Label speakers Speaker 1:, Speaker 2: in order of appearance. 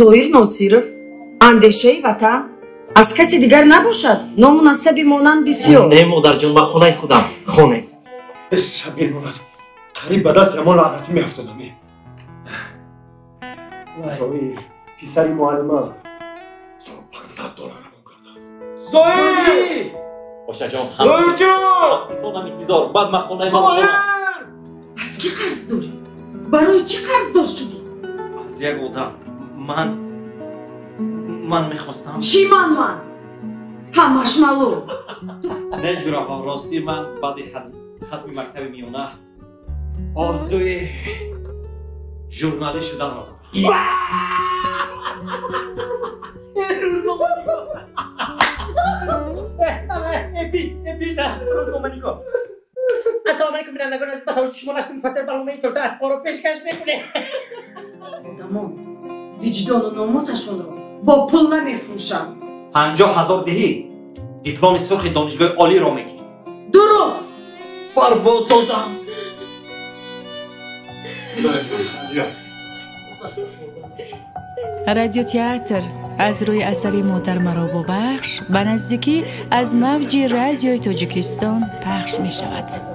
Speaker 1: زهیر ناصیرов اندیشه وطن از کسی دیگر نباشد. نامناسبی مانند بسیار.
Speaker 2: نه مادر جان، با خانه خودم خانید.
Speaker 3: سبیل مونت قریب به دست امان لعنتی میافتادم. زهیر پسری معلمه $1500 امون کرده است.
Speaker 2: زهیر باشه جان. زهیر جان کنم انتظار بعد من خانه
Speaker 1: زهیر از کی قرض داری؟ برای چی قرض دار شدی؟
Speaker 2: از یک آدم. من میخواستم.
Speaker 1: چی من؟ همش معلوم.
Speaker 2: نه جوره ها، راستی من بعد ختم مکتب میونه آرزوی ژورنالیست شدن را دارم. روزنامه نگاه. روزنامه نگاه.
Speaker 4: السلام علیکم بینندگان عزیز، با توجه شما نشر مفصل برنامه کلتر اخبار رو پیشکش میکنه.
Speaker 1: آدمان وجدان و ناموسشون رو با پول نمیفروشن.
Speaker 2: 50,000 دهی دیپلم سرخ دانشگاه عالی را میگی.
Speaker 1: دروغ.
Speaker 2: برباد دادم.
Speaker 5: رادیو تئاتر از روی اثری مادر مرا ببخش به نزدیکی از موج رادیوی تاجیکستان پخش می شود.